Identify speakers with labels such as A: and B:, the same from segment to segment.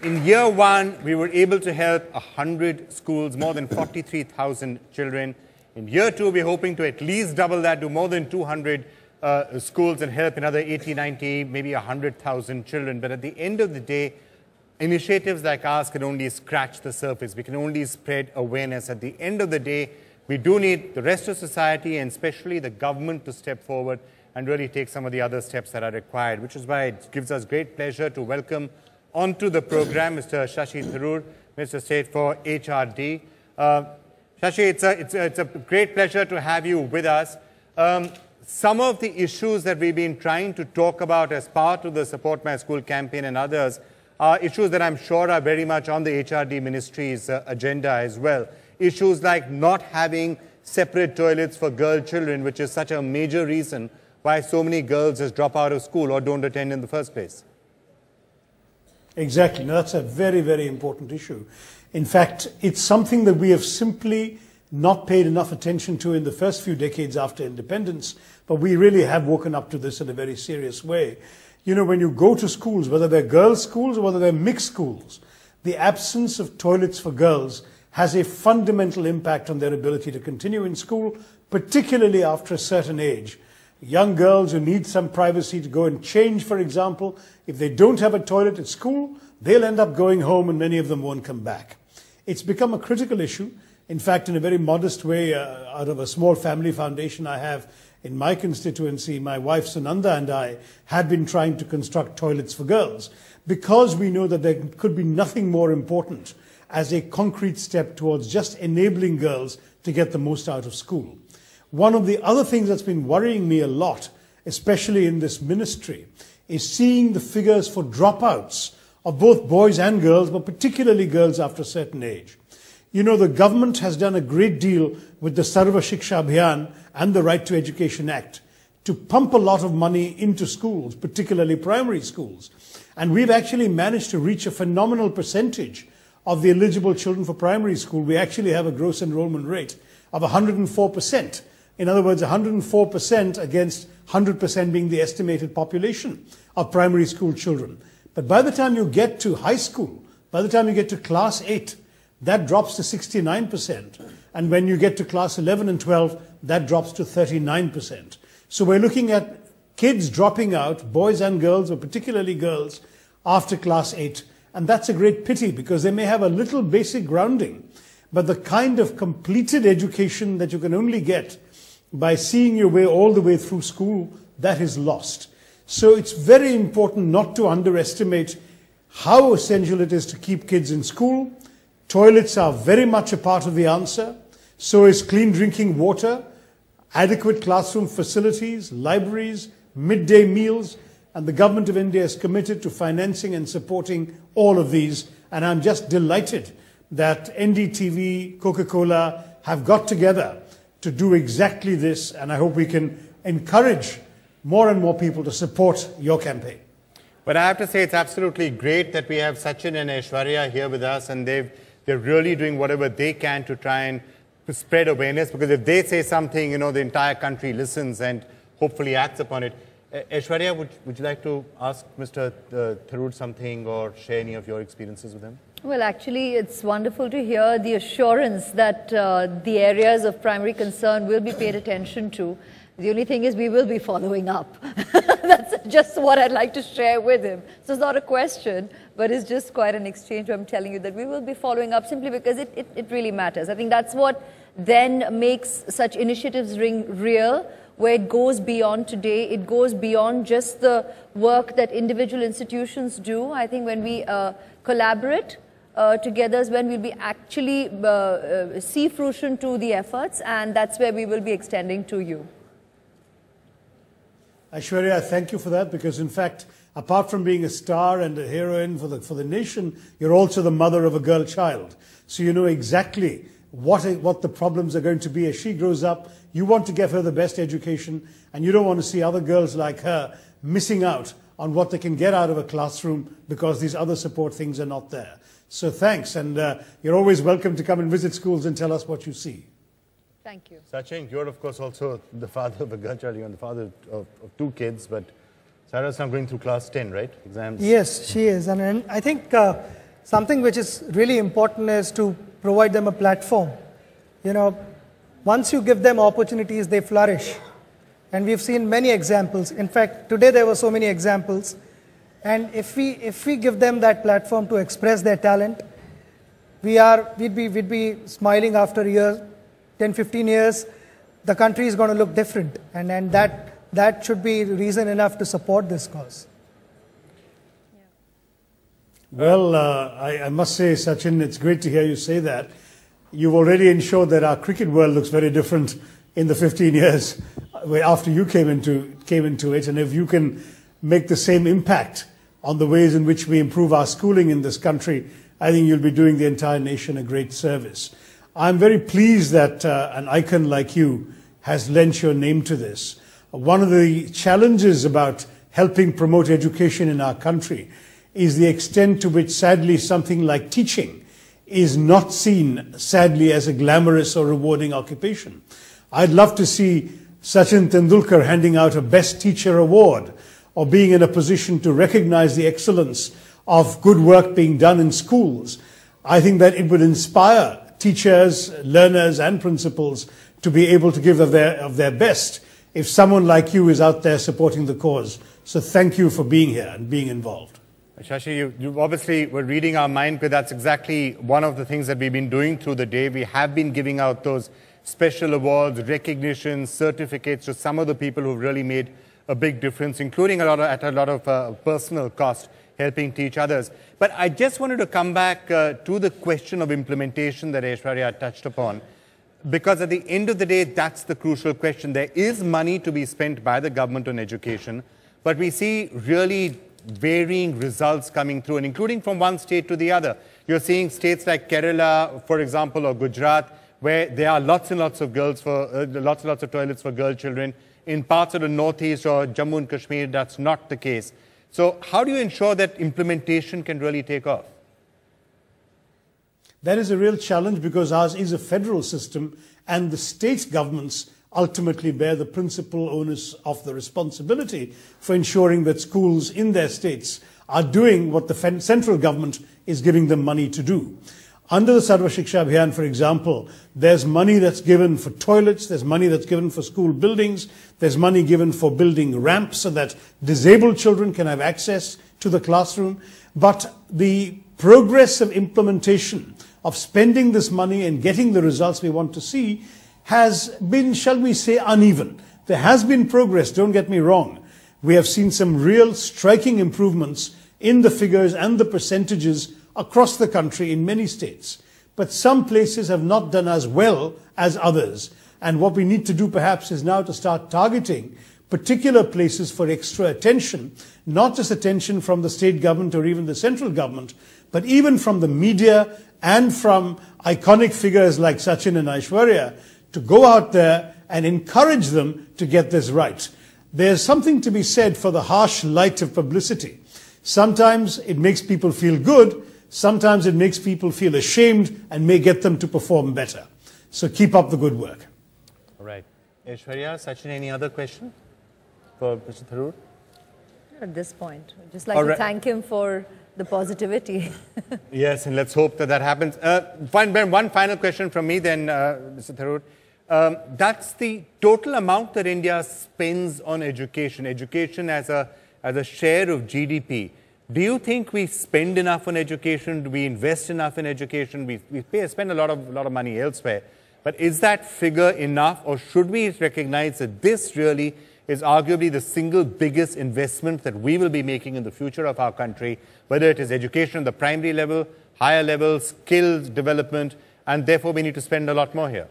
A: In year one, we were able to help 100 schools, more than 43,000 children. In year two, we're hoping to at least double that to more than 200 schools and help another 80, 90, maybe 100,000 children. But at the end of the day, initiatives like ours can only scratch the surface. We can only spread awareness. At the end of the day, we do need the rest of society and especially the government to step forward and really take some of the other steps that are required, which is why it gives us great pleasure to welcome onto the program Mr. Shashi Tharoor, Mr. State for HRD. Shashi, it's a great pleasure to have you with us. Some of the issues that we've been trying to talk about as part of the Support My School campaign and others are issues that I'm sure are very much on the HRD ministry's agenda as well. Issues like not having separate toilets for girl children, which is such a major reason why so many girls just drop out of school or don't attend in the first place.
B: Exactly. Now, that's a very, very important issue. In fact, it's something that we have simply not paid enough attention to in the first few decades after independence, but we really have woken up to this in a very serious way. You know, when you go to schools, whether they're girls' schools or whether they're mixed schools, the absence of toilets for girls has a fundamental impact on their ability to continue in school, particularly after a certain age. Young girls who need some privacy to go and change, for example, if they don't have a toilet at school, they'll end up going home and many of them won't come back. It's become a critical issue. In fact, in a very modest way, out of a small family foundation I have in my constituency, my wife Sunanda and I had been trying to construct toilets for girls because we know that there could be nothing more important as a concrete step towards just enabling girls to get the most out of school. One of the other things that's been worrying me a lot, especially in this ministry, is seeing the figures for dropouts of both boys and girls, but particularly girls after a certain age. You know, the government has done a great deal with the Sarva Shiksha Abhiyan and the Right to Education Act to pump a lot of money into schools, particularly primary schools. And we've actually managed to reach a phenomenal percentage of the eligible children for primary school. We actually have a gross enrollment rate of 104%. In other words, 104% against 100% being the estimated population of primary school children. But by the time you get to high school, by the time you get to class 8, that drops to 69%. And when you get to class 11 and 12, that drops to 39%. So we're looking at kids dropping out, boys and girls, or particularly girls, after class 8. And that's a great pity because they may have a little basic grounding, but the kind of completed education that you can only get by seeing your way all the way through school, that is lost. So it's very important not to underestimate how essential it is to keep kids in school. Toilets are very much a part of the answer. So is clean drinking water, adequate classroom facilities, libraries, midday meals, and the government of India is committed to financing and supporting all of these. And I'm just delighted that NDTV, Coca-Cola have got together to do exactly this, and I hope we can encourage more and more people to support your campaign.
A: But I have to say it's absolutely great that we have Sachin and Aishwarya here with us, and they're really doing whatever they can to try and spread awareness, because if they say something, you know, the entire country listens and hopefully acts upon it. Aishwarya, would you like to ask Mr. Tharoor something or share any of your experiences with him?
C: Well, actually, it's wonderful to hear the assurance that the areas of primary concern will be paid attention to. The only thing is we will be following up. That's just what I'd like to share with him. So it's not a question, but it's just quite an exchange where I'm telling you that we will be following up simply because it really matters. I think that's what then makes such initiatives ring real, where it goes beyond today. It goes beyond just the work that individual institutions do. I think when we collaborate together is when we'll be actually see fruition to the efforts, and that's where we will be extending to you.
B: Aishwarya, thank you for that, because in fact, apart from being a star and a heroine for the nation, you're also the mother of a girl child. So you know exactly what the problems are going to be as she grows up. You want to give her the best education, and you don't want to see other girls like her missing out on what they can get out of a classroom because these other support things are not there. So thanks, and you're always welcome to come and visit schools and tell us what you see.
C: Thank you.
A: Sachin, you're of course also the father of a girl child. You're the father of 2 kids, but Sarah's now going through class 10, right? Exams.
D: Yes, she is. And I think something which is really important is to provide them a platform. You know, once you give them opportunities, they flourish. And we've seen many examples. In fact, today there were so many examples. And if we give them that platform to express their talent, we'd be smiling after a year, 10, 15 years, the country is going to look different. And that should be reason enough to support this cause.
B: Well, I must say, Sachin, it's great to hear you say that. You've already ensured that our cricket world looks very different in the 15 years after you came into it. And if you can make the same impact on the ways in which we improve our schooling in this country, I think you'll be doing the entire nation a great service. I'm very pleased that an icon like you has lent your name to this. One of the challenges about helping promote education in our country is the extent to which, sadly, something like teaching is not seen, sadly, as a glamorous or rewarding occupation. I'd love to see Sachin Tendulkar handing out a Best Teacher Award, or being in a position to recognize the excellence of good work being done in schools. I think that it would inspire teachers, learners, and principals to be able to give of their best if someone like you is out there supporting the cause. So thank you for being here and being involved.
A: Shashi, you obviously were reading our mind, but that's exactly one of the things that we've been doing through the day. We have been giving out those special awards, recognitions, certificates to some of the people who've really made a big difference, including at a lot of personal cost, helping teach others. But I just wanted to come back to the question of implementation that Aishwarya touched upon, because at the end of the day, that's the crucial question. There is money to be spent by the government on education, but we see really varying results coming through, and including from one state to the other. You're seeing states like Kerala, for example, or Gujarat, where there are lots and lots of lots and lots of toilets for girl children. In parts of the northeast or Jammu and Kashmir, that's not the case. So how do you ensure that implementation can really take off?
B: That is a real challenge, because ours is a federal system and the state governments ultimately bear the principal onus of the responsibility for ensuring that schools in their states are doing what the central government is giving them money to do. Under the Sarva Shiksha Abhiyan, for example, there's money that's given for toilets, there's money that's given for school buildings, there's money given for building ramps so that disabled children can have access to the classroom. But the progress of implementation of spending this money and getting the results we want to see has been, shall we say, uneven. There has been progress, don't get me wrong. We have seen some real striking improvements in the figures and the percentages across the country in many states. But some places have not done as well as others. And what we need to do perhaps is now to start targeting particular places for extra attention, not just attention from the state government or even the central government, but even from the media and from iconic figures like Sachin and Aishwarya, to go out there and encourage them to get this right. There's something to be said for the harsh light of publicity. Sometimes it makes people feel good, sometimes it makes people feel ashamed and may get them to perform better. So keep up the good work.
A: All right. Aishwarya, Sachin, any other question for Mr. Tharoor?
C: At this point, I'd just like to thank him for the positivity.
A: Yes, and let's hope that that happens. One final question from me then, Mr. Tharoor. That's the total amount that India spends on education as a share of GDP. Do you think we spend enough on education? Do we invest enough in education? We spend a lot of money elsewhere. But is that figure enough, or should we recognize that this really is arguably the single biggest investment that we will be making in the future of our country, whether it is education at the primary level, higher levels, skills development, and therefore we need to spend a lot more here?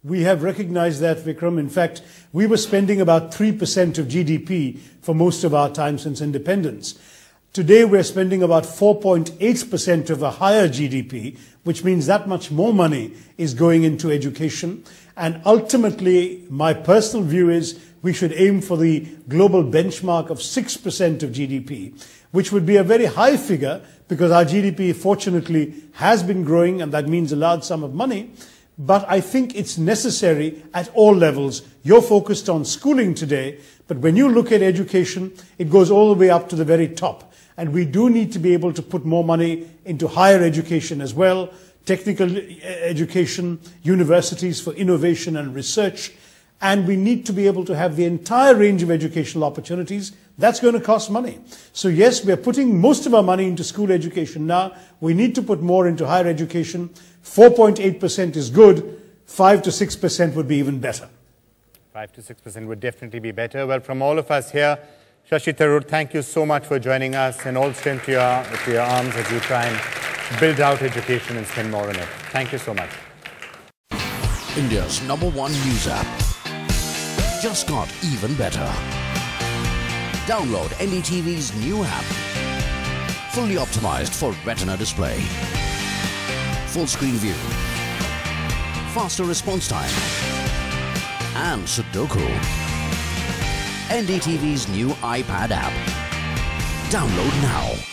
B: We have recognized that, Vikram. In fact, we were spending about 3% of GDP for most of our time since independence. Today, we're spending about 4.8% of a higher GDP, which means that much more money is going into education. And ultimately, my personal view is we should aim for the global benchmark of 6% of GDP, which would be a very high figure because our GDP, fortunately, has been growing, and that means a large sum of money. But I think it's necessary at all levels. You're focused on schooling today, but when you look at education, it goes all the way up to the very top. And we do need to be able to put more money into higher education as well, technical education, universities for innovation and research. And we need to be able to have the entire range of educational opportunities. That's going to cost money. So yes, we're putting most of our money into school education now. We need to put more into higher education. 4.8% is good. 5 to 6% would be even better.
A: 5 to 6% would definitely be better. Well, from all of us here, Shashi Tharoor, thank you so much for joining us, and all strength to your arms as you try and build out education and spend more on it. Thank you so much.
E: India's #1 news app just got even better. Download NDTV's new app. Fully optimized for retina display. Full screen view. Faster response time. And Sudoku. NDTV's new iPad app. Download now.